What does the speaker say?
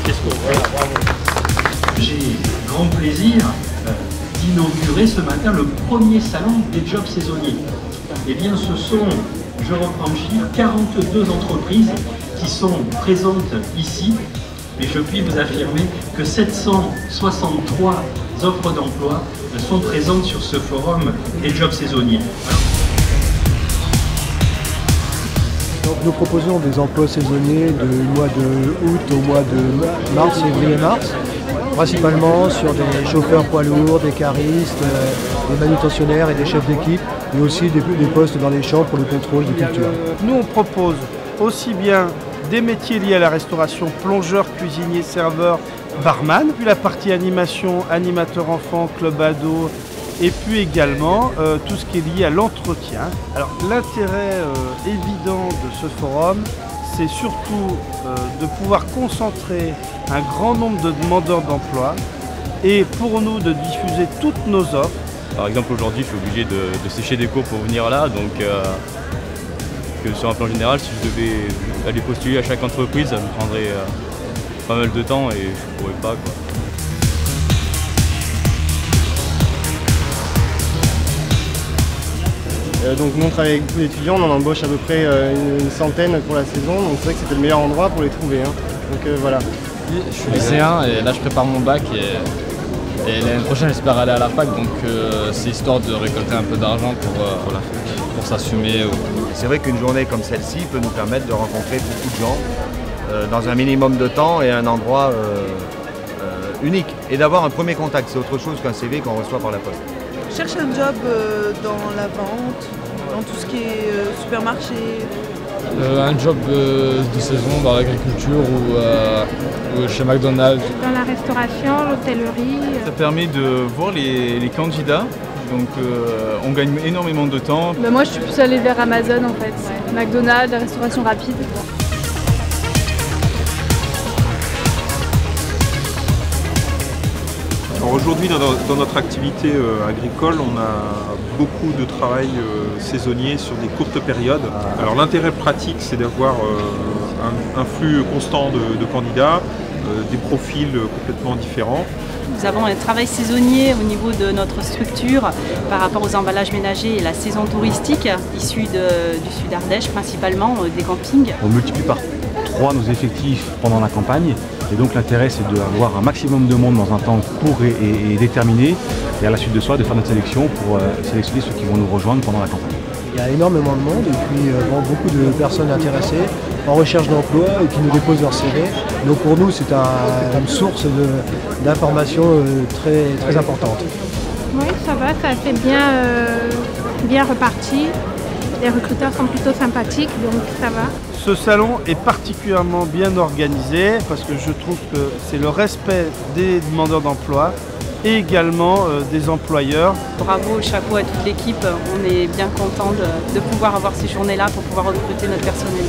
Qu'est-ce qu'on fait? J'ai grand plaisir d'inaugurer ce matin le premier salon des jobs saisonniers. Eh bien, ce sont, je reprends le chiffre, 42 entreprises qui sont présentes ici. Et je puis vous affirmer que 763 offres d'emploi sont présentes sur ce forum des jobs saisonniers. Donc nous proposons des emplois saisonniers du mois de août au mois de mars, février-mars, principalement sur des chauffeurs poids lourds, des caristes, des manutentionnaires et des chefs d'équipe, mais aussi des postes dans les champs pour le contrôle de culture. Nous on propose aussi bien des métiers liés à la restauration, plongeur, cuisinier, serveur, barman, puis la partie animation, animateur enfant, club ado, et puis également tout ce qui est lié à l'entretien. Alors l'intérêt évident de ce forum, c'est surtout de pouvoir concentrer un grand nombre de demandeurs d'emploi et pour nous de diffuser toutes nos offres. Par exemple aujourd'hui je suis obligé de sécher des cours pour venir là, donc que sur un plan général, si je devais aller postuler à chaque entreprise, ça me prendrait pas mal de temps et je ne pourrais pas, quoi. Donc nous on travaille avec beaucoup d'étudiants, on en embauche à peu près une centaine pour la saison, donc c'est vrai que c'était le meilleur endroit pour les trouver. Hein. Donc voilà. Je suis lycéen et là je prépare mon bac et l'année prochaine j'espère aller à la fac, donc c'est histoire de récolter un peu d'argent pour s'assumer. C'est vrai qu'une journée comme celle-ci peut nous permettre de rencontrer beaucoup de gens dans un minimum de temps et un endroit unique. Et d'avoir un premier contact, c'est autre chose qu'un CV qu'on reçoit par la poste. Je cherche un job dans la vente, dans tout ce qui est supermarché. Un job de saison dans l'agriculture ou chez McDonald's. Dans la restauration, l'hôtellerie. Ça permet de voir les candidats, donc on gagne énormément de temps. Moi je suis plus allée vers Amazon en fait, McDonald's, la restauration rapide. Aujourd'hui, dans notre activité agricole, on a beaucoup de travail saisonnier sur des courtes périodes. Alors l'intérêt pratique, c'est d'avoir un flux constant de candidats, des profils complètement différents. Nous avons un travail saisonnier au niveau de notre structure par rapport aux emballages ménagers et la saison touristique issue du sud Ardèche, principalement des campings. On multiplie par 3 nos effectifs pendant la campagne et donc l'intérêt c'est d'avoir un maximum de monde dans un temps court et déterminé et à la suite de soi de faire notre sélection pour sélectionner ceux qui vont nous rejoindre pendant la campagne. Il y a énormément de monde et puis beaucoup de personnes intéressées en recherche d'emploi et qui nous déposent leur CV. Donc pour nous c'est une source d'informations très importante. Oui, ça va, ça fait bien reparti. Les recruteurs sont plutôt sympathiques, donc ça va. Ce salon est particulièrement bien organisé parce que je trouve que c'est le respect des demandeurs d'emploi et également des employeurs. Bravo, chapeau à toute l'équipe, on est bien content de pouvoir avoir ces journées-là pour pouvoir recruter notre personnel.